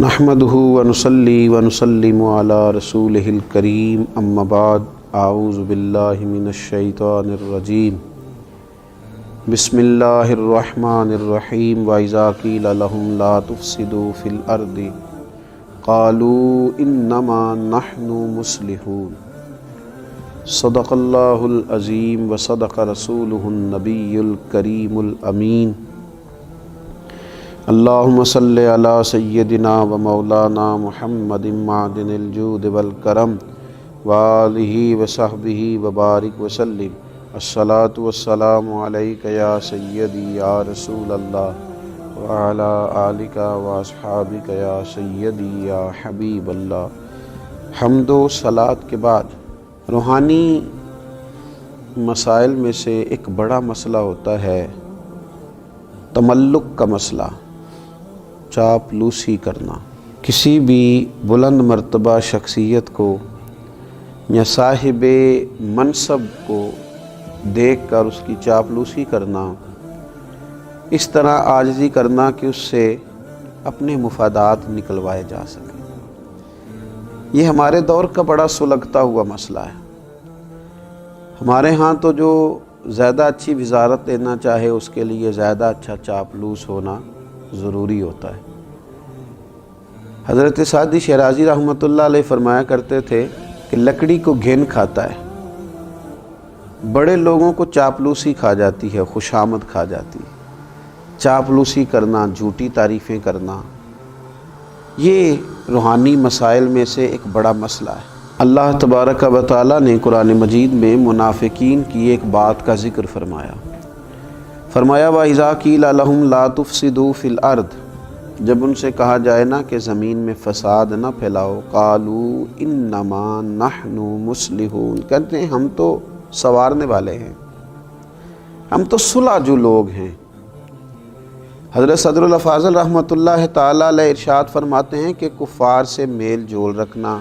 نحمدہ ونصلی ونسلم علی رسولہ الکریم اما بعد اعوذ باللہ من الشیطان الرجیم بسم اللہ الرحمن الرحیم وَإِذَا قِيلَ لَهُمْ لَا تُفْسِدُوا فِي الْأَرْضِ قَالُوا إِنَّمَا نَحْنُ مُصْلِحُونَ صدق اللہ العظیم وصدق رسولہ النبی الکریم الامین اللہم صلی علی سیدنا و مولانا محمد معدن الجود والکرم وآلہ وصحبہ وبارک وسلم الصلاة والسلام علیک یا سیدی یا رسول اللہ وعلی آلک واصحابک یا سیدی یا حبیب اللہ۔ حمد و صلاۃ کے بعد روحانی مسائل میں سے ایک بڑا مسئلہ ہوتا ہے تملق کا مسئلہ، چاپلوسی کرنا۔ کسی بھی بلند مرتبہ شخصیت کو یا صاحب منصب کو دیکھ کر اس کی چاپلوسی کرنا، اس طرح عاجزی کرنا کہ اس سے اپنے مفادات نکلوائے جا سکیں، یہ ہمارے دور کا بڑا سلگتا ہوا مسئلہ ہے۔ ہمارے ہاں تو جو زیادہ اچھی وزارت لینا چاہے اس کے لیے زیادہ اچھا چاپلوس ہونا ضروری ہوتا ہے۔ حضرت سعدی شیرازی رحمۃ اللہ علیہ فرمایا کرتے تھے کہ لکڑی کو گھن کھاتا ہے، بڑے لوگوں کو چاپلوسی کھا جاتی ہے، خوشامد کھا جاتی ہے۔ چاپلوسی کرنا، جھوٹی تعریفیں کرنا، یہ روحانی مسائل میں سے ایک بڑا مسئلہ ہے۔ اللہ تبارک و تعالیٰ نے قرآن مجید میں منافقین کی ایک بات کا ذکر فرمایا۔ وَإِذَا قِيلَ لَهُمْ لَا تُفْسِدُوا فِي الْأَرْضِ، جب ان سے کہا جائے نا کہ زمین میں فساد نہ پھیلاؤ، قَالُوا إِنَّمَا نَحْنُ مُصْلِحُونَ، کہتے ہیں ہم تو سنوارنے والے ہیں، ہم تو صلح جو لوگ ہیں۔ حضرت صدر الافاضل رحمۃ اللہ تعالیٰ علیہ ارشاد فرماتے ہیں کہ کفار سے میل جول رکھنا،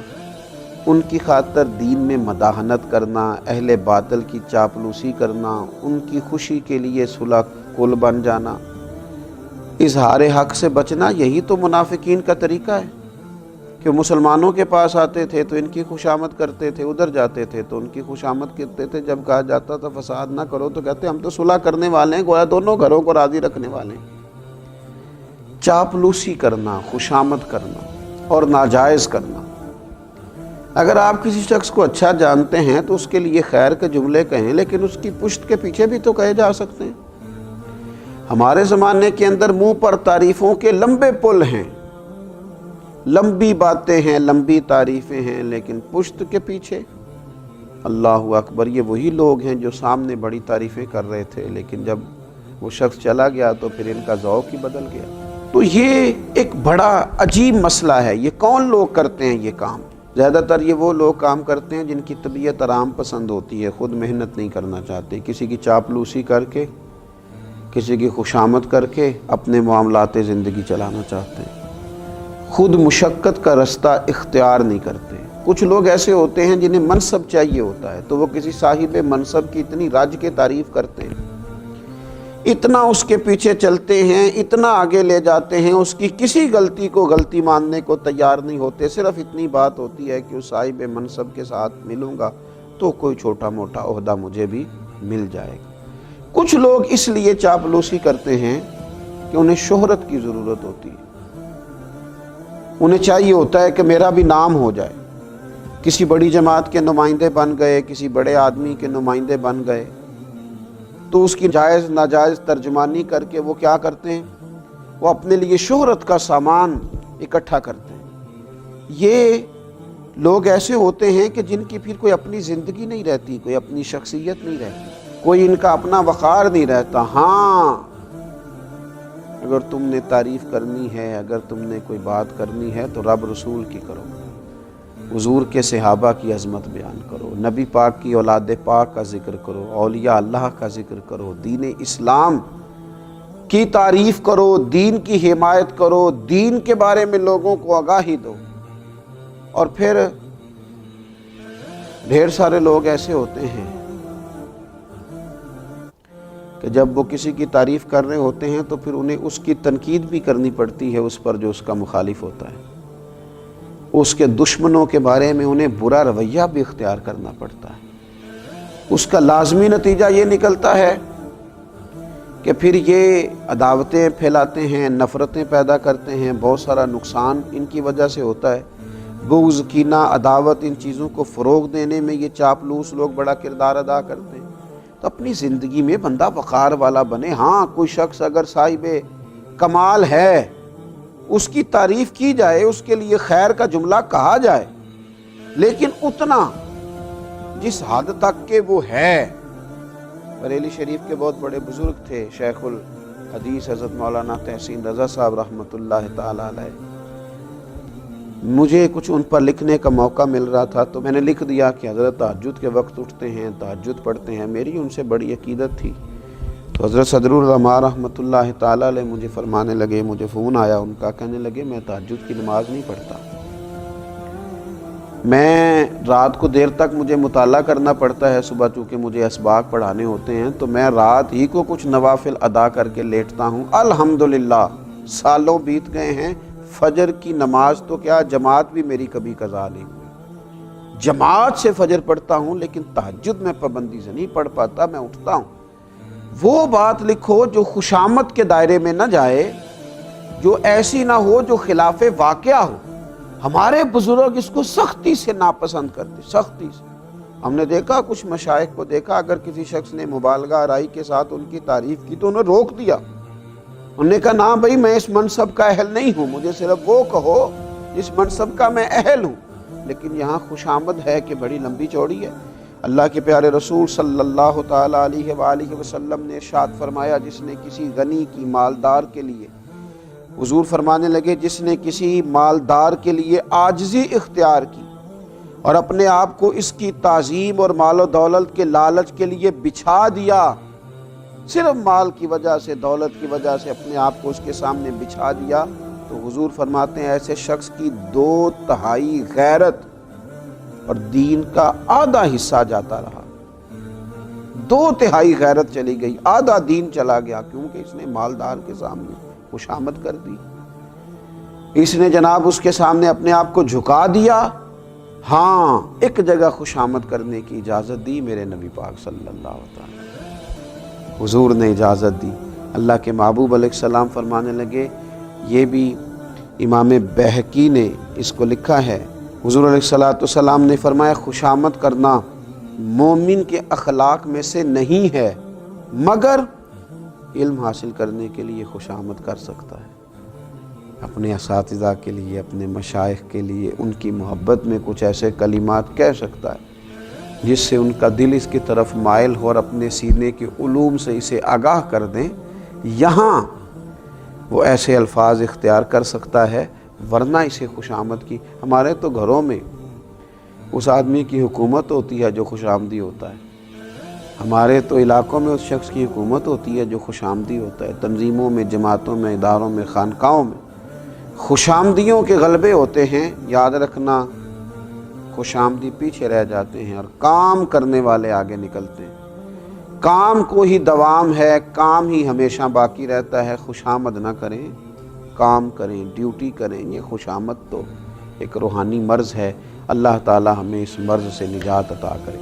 ان کی خاطر دین میں مداحنت کرنا، اہل باطل کی چاپلوسی کرنا، ان کی خوشی کے لیے صلح کل بن جانا، اظہار حق سے بچنا، یہی تو منافقین کا طریقہ ہے کہ مسلمانوں کے پاس آتے تھے تو ان کی خوشامد کرتے تھے، ادھر جاتے تھے تو ان کی خوشامد کرتے تھے، جب کہا جاتا تھا فساد نہ کرو تو کہتے ہم تو صلح کرنے والے ہیں، گویا دونوں گھروں کو راضی رکھنے والے ہیں۔ چاپلوسی کرنا، خوشامد کرنا اور ناجائز کرنا۔ اگر آپ کسی شخص کو اچھا جانتے ہیں تو اس کے لیے خیر کے جملے کہیں، لیکن اس کی پشت کے پیچھے بھی تو کہے جا سکتے ہیں۔ ہمارے زمانے کے اندر منہ پر تعریفوں کے لمبے پل ہیں، لمبی باتیں ہیں، لمبی تعریفیں ہیں، لیکن پشت کے پیچھے اللہ اکبر، یہ وہی لوگ ہیں جو سامنے بڑی تعریفیں کر رہے تھے، لیکن جب وہ شخص چلا گیا تو پھر ان کا ذوق ہی بدل گیا۔ تو یہ ایک بڑا عجیب مسئلہ ہے۔ یہ کون لوگ کرتے ہیں یہ کام؟ زیادہ تر یہ وہ لوگ کام کرتے ہیں جن کی طبیعت آرام پسند ہوتی ہے، خود محنت نہیں کرنا چاہتے، کسی کی چاپلوسی کر کے، کسی کی خوشامد کر کے اپنے معاملات زندگی چلانا چاہتے ہیں، خود مشقت کا رستہ اختیار نہیں کرتے۔ کچھ لوگ ایسے ہوتے ہیں جنہیں منصب چاہیے ہوتا ہے تو وہ کسی صاحب منصب کی اتنی رج کے تعریف کرتے ہیں، اتنا اس کے پیچھے چلتے ہیں، اتنا آگے لے جاتے ہیں، اس کی کسی غلطی کو غلطی ماننے کو تیار نہیں ہوتے۔ صرف اتنی بات ہوتی ہے کہ اس صاحب منصب کے ساتھ ملوں گا تو کوئی چھوٹا موٹا عہدہ مجھے بھی مل جائے گا۔ کچھ لوگ اس لیے چاپلوسی کرتے ہیں کہ انہیں شہرت کی ضرورت ہوتی ہے، انہیں چاہیے ہوتا ہے کہ میرا بھی نام ہو جائے، کسی بڑی جماعت کے نمائندے بن گئے، کسی بڑے آدمی کے نمائندے بن گئے تو اس کی جائز ناجائز ترجمانی کر کے وہ کیا کرتے ہیں، وہ اپنے لیے شہرت کا سامان اکٹھا کرتے ہیں۔ یہ لوگ ایسے ہوتے ہیں کہ جن کی پھر کوئی اپنی زندگی نہیں رہتی، کوئی اپنی شخصیت نہیں رہتی، کوئی ان کا اپنا وقار نہیں رہتا۔ ہاں، اگر تم نے تعریف کرنی ہے، اگر تم نے کوئی بات کرنی ہے تو رب رسول کی کرو، حضور کے صحابہ کی عظمت بیان کرو، نبی پاک کی اولاد پاک کا ذکر کرو، اولیاء اللہ کا ذکر کرو، دین اسلام کی تعریف کرو، دین کی حمایت کرو، دین کے بارے میں لوگوں کو آگاہی دو۔ اور پھر ڈھیر سارے لوگ ایسے ہوتے ہیں کہ جب وہ کسی کی تعریف کر رہے ہوتے ہیں تو پھر انہیں اس کی تنقید بھی کرنی پڑتی ہے اس پر جو اس کا مخالف ہوتا ہے، اس کے دشمنوں کے بارے میں انہیں برا رویہ بھی اختیار کرنا پڑتا ہے۔ اس کا لازمی نتیجہ یہ نکلتا ہے کہ پھر یہ عداوتیں پھیلاتے ہیں، نفرتیں پیدا کرتے ہیں، بہت سارا نقصان ان کی وجہ سے ہوتا ہے۔ بغض، کینہ، عداوت، ان چیزوں کو فروغ دینے میں یہ چاپلوس لوگ بڑا کردار ادا کرتے ہیں۔ تو اپنی زندگی میں بندہ وقار والا بنے۔ ہاں، کوئی شخص اگر صاحب کمال ہے، اس کی تعریف کی جائے، اس کے لیے خیر کا جملہ کہا جائے، لیکن اتنا جس حد تک کہ وہ ہے۔ بریلی شریف کے بہت بڑے بزرگ تھے، شیخ الحدیث حضرت مولانا تحسین رضا صاحب رحمۃ اللہ تعالی علیہ۔ مجھے کچھ ان پر لکھنے کا موقع مل رہا تھا تو میں نے لکھ دیا کہ حضرت تہجد کے وقت اٹھتے ہیں، تہجد پڑھتے ہیں۔ میری ان سے بڑی عقیدت تھی۔ تو حضرت صدر العلماء رحمۃ اللہ تعالی علیہ مجھے فرمانے لگے، مجھے فون آیا ان کا، کہنے لگے میں تہجد کی نماز نہیں پڑھتا، میں رات کو دیر تک مجھے مطالعہ کرنا پڑتا ہے، صبح چونکہ مجھے اسباق پڑھانے ہوتے ہیں تو میں رات ہی کو کچھ نوافل ادا کر کے لیٹتا ہوں۔ الحمدللہ سالوں بیت گئے ہیں، فجر کی نماز تو کیا جماعت بھی میری کبھی قضا نہیں ہوئی، جماعت سے فجر پڑھتا ہوں، لیکن تہجد میں پابندی سے نہیں پڑھ پاتا، میں اٹھتا ہوں۔ وہ بات لکھو جو خوشامد کے دائرے میں نہ جائے، جو ایسی نہ ہو جو خلاف واقعہ ہو۔ ہمارے بزرگ اس کو سختی سے ناپسند کرتے، سختی سے۔ ہم نے دیکھا کچھ مشائخ کو دیکھا، اگر کسی شخص نے مبالغہ آرائی کے ساتھ ان کی تعریف کی تو انہیں روک دیا، انہوں نے کہا نہ بھائی میں اس منصب کا اہل نہیں ہوں، مجھے صرف وہ کہو جس منصب کا میں اہل ہوں۔ لیکن یہاں خوشامد ہے کہ بڑی لمبی چوڑی ہے۔ اللہ کے پیارے رسول صلی اللہ تعالی علیہ وآلہ وسلم نے ارشاد فرمایا، جس نے کسی غنی کی، مالدار کے لیے، حضور فرمانے لگے جس نے کسی مالدار کے لیے عاجزی اختیار کی اور اپنے آپ کو اس کی تعظیم اور مال و دولت کے لالچ کے لیے بچھا دیا، صرف مال کی وجہ سے، دولت کی وجہ سے اپنے آپ کو اس کے سامنے بچھا دیا، تو حضور فرماتے ہیں ایسے شخص کی 2/3 غیرت اور دین کا آدھا حصہ جاتا رہا۔ 2/3 غیرت چلی گئی، آدھا دین چلا گیا، کیونکہ اس نے مالدار کے سامنے خوشامد کر دی، اس نے جناب اس کے سامنے اپنے آپ کو جھکا دیا۔ ہاں، ایک جگہ خوشامد کرنے کی اجازت دی میرے نبی پاک صلی اللہ علیہ وسلم، حضور نے اجازت دی۔ اللہ کے محبوب علیہ السلام فرمانے لگے، یہ بھی امام بہقی نے اس کو لکھا ہے، حضور علیہ السلام نے فرمایا خوشامد کرنا مومن کے اخلاق میں سے نہیں ہے، مگر علم حاصل کرنے کے لیے خوشامد کر سکتا ہے، اپنے اساتذہ کے لیے، اپنے مشائخ کے لیے، ان کی محبت میں کچھ ایسے کلمات کہہ سکتا ہے جس سے ان کا دل اس کی طرف مائل ہو اور اپنے سینے کے علوم سے اسے آگاہ کر دیں۔ یہاں وہ ایسے الفاظ اختیار کر سکتا ہے، ورنہ اسے خوشامد کی، ہمارے تو گھروں میں اس آدمی کی حکومت ہوتی ہے جو خوش آمدی ہوتا ہے، ہمارے تو علاقوں میں اس شخص کی حکومت ہوتی ہے جو خوش آمدی ہوتا ہے، تنظیموں میں، جماعتوں میں، اداروں میں، خانقاہوں میں خوش آمدیوں کے غلبے ہوتے ہیں۔ یاد رکھنا، خوش آمدی پیچھے رہ جاتے ہیں اور کام کرنے والے آگے نکلتے ہیں۔ کام کو ہی دوام ہے، کام ہی ہمیشہ باقی رہتا ہے۔ خوش آمد نہ کریں، کام کریں، ڈیوٹی کریں۔ یہ خوش آمد تو ایک روحانی مرض ہے، اللہ تعالی ہمیں اس مرض سے نجات عطا کرے۔